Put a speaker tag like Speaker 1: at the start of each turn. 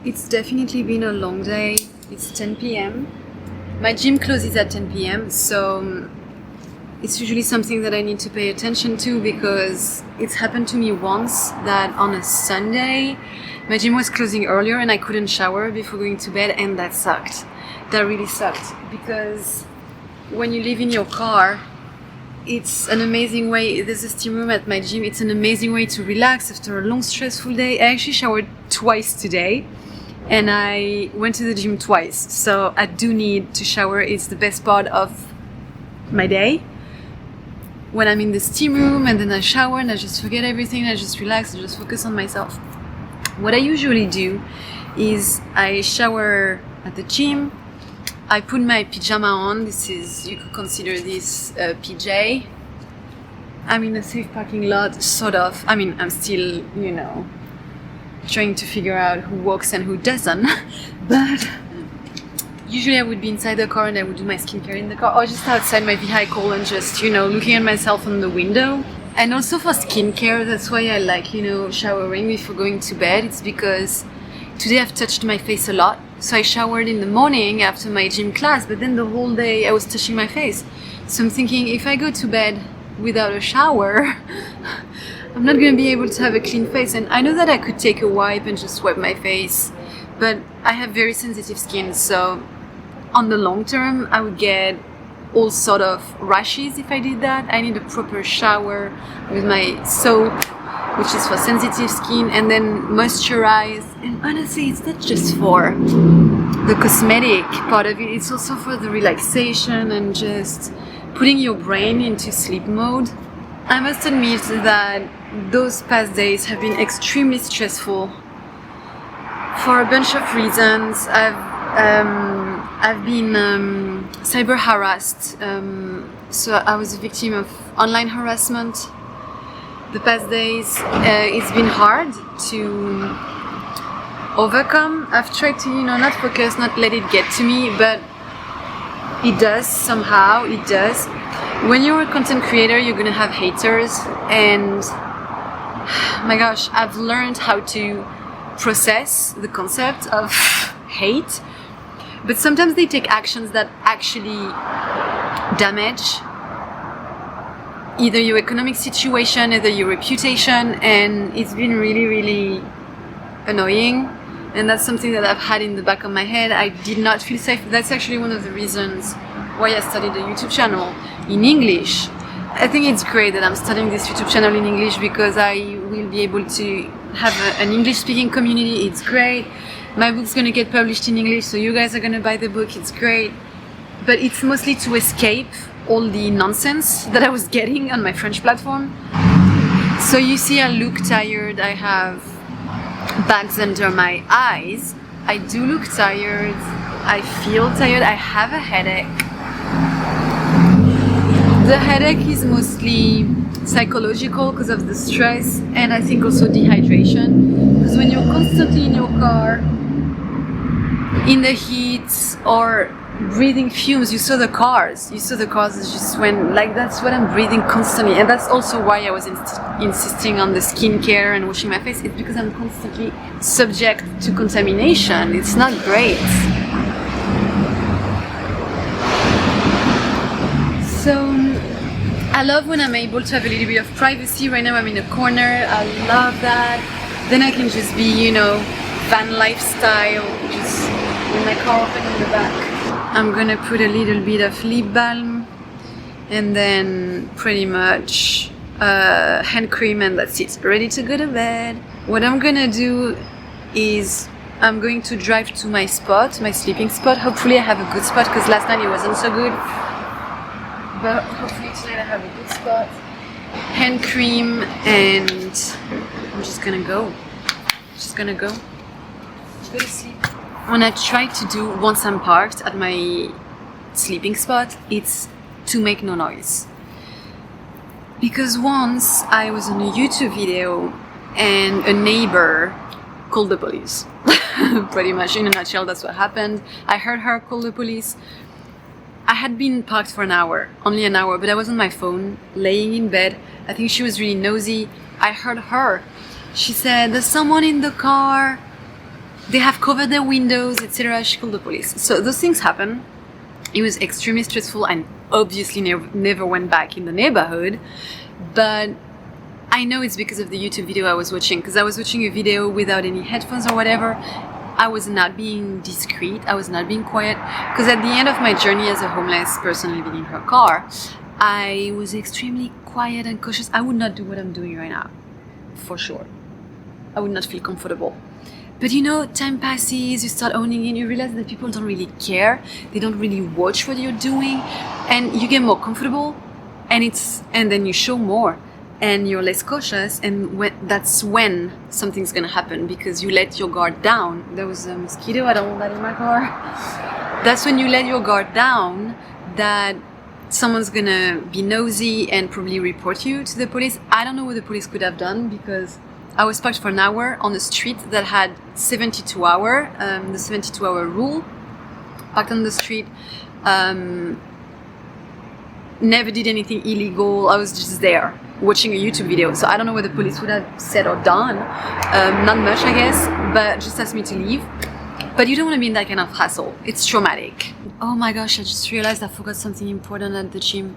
Speaker 1: It's definitely been a long day. It's 10 p.m. My gym closes at 10 p.m. so it's usually something that I need to pay attention to because it's happened to me once that on a Sunday my gym was closing earlier and I couldn't shower before going to bed, and that sucked. That really sucked because when you live in your car, it's an amazing way. There's a steam room at my gym. It's an amazing way to relax after a long, stressful day. I actually showered twice today, and I went to the gym twice. So I do need to shower. It's the best part of my day. When I'm in the steam room and then I shower and I just forget everything, I just relax, I just focus on myself. What I usually do is I shower at the gym. I put my pajama on. You could consider this a PJ. I'm in a safe parking lot, sort of. I mean, I'm still, trying to figure out who walks and who doesn't. But usually I would be inside the car and I would do my skincare in the car, or just outside my vehicle and just, looking at myself on the window. And also for skincare, that's why I like, showering before going to bed. It's because today I've touched my face a lot. So I showered in the morning after my gym class, but then the whole day I was touching my face. So I'm thinking, if I go to bed without a shower, I'm not going to be able to have a clean face. And I know that I could take a wipe and just wipe my face, but I have very sensitive skin. So on the long term, I would get all sort of rashes if I did that. I need a proper shower with my soap, which is for sensitive skin, and then moisturize. And honestly, it's not just for the cosmetic part of it, it's also for the relaxation and just putting your brain into sleep mode. I must admit that those past days have been extremely stressful for a bunch of reasons. I've been cyber harassed, so I was a victim of online harassment the past days. It's been hard to overcome. I've tried to, not focus, not let it get to me, but it does somehow, it does. When you're a content creator, you're gonna have haters, and my gosh, I've learned how to process the concept of hate, but sometimes they take actions that actually damage either your economic situation, either your reputation, and it's been really, really annoying. And that's something that I've had in the back of my head. I did not feel safe. That's actually one of the reasons why I started a YouTube channel in English. I think it's great that I'm starting this YouTube channel in English because I will be able to have an English-speaking community. It's great. My book's gonna get published in English, so you guys are gonna buy the book. It's great. But it's mostly to escape all the nonsense that I was getting on my French platform. So you see I look tired, I have bags under my eyes, I do look tired, I feel tired, I have a headache. The headache is mostly psychological because of the stress, and I think also dehydration, because when you're constantly in your car, in the heat, or breathing fumes, you saw the cars just when, like, that's what I'm breathing constantly. And that's also why I was insisting on the skincare and washing my face. It's because I'm constantly subject to contamination. It's not great. So I love when I'm able to have a little bit of privacy. Right now I'm in a corner, I love that. Then I can just be, van lifestyle, just with my car open in the back. I'm gonna put a little bit of lip balm and then pretty much hand cream, and that's it. Ready to go to bed. What I'm gonna do is I'm going to drive to my spot, my sleeping spot. Hopefully I have a good spot because last night it wasn't so good. But hopefully tonight I have a good spot. Hand cream, and I'm just gonna go. Just gonna go. Just go to sleep. When I try to do, once I'm parked at my sleeping spot, it's to make no noise. Because once I was on a YouTube video and a neighbor called the police. Pretty much in a nutshell, that's what happened. I heard her call the police. I had been parked for an hour, only an hour, but I was on my phone, laying in bed. I think she was really nosy. I heard her. She said, "There's someone in the car." They have covered their windows, etc. She called the police. So those things happen. It was extremely stressful and obviously never went back in the neighborhood. But I know it's because of the YouTube video I was watching, because I was watching a video without any headphones or whatever. I was not being discreet, I was not being quiet, because at the end of my journey as a homeless person living in her car, I was extremely quiet and cautious. I would not do what I'm doing right now, for sure. I would not feel comfortable. But you know, time passes, you start owning it, you realize that people don't really care, they don't really watch what you're doing, and you get more comfortable, and then you show more, and you're less cautious, and that's when something's gonna happen, because you let your guard down. There was a mosquito, I don't want that in my car. That's when you let your guard down, that someone's gonna be nosy and probably report you to the police. I don't know what the police could have done, because I was parked for an hour on a street that had 72 hour, the 72 hour rule. Parked on the street, never did anything illegal. I was just there watching a YouTube video. So I don't know what the police would have said or done. Not much, I guess, but just asked me to leave. But you don't want to be in that kind of hassle. It's traumatic. Oh my gosh, I just realized I forgot something important at the gym.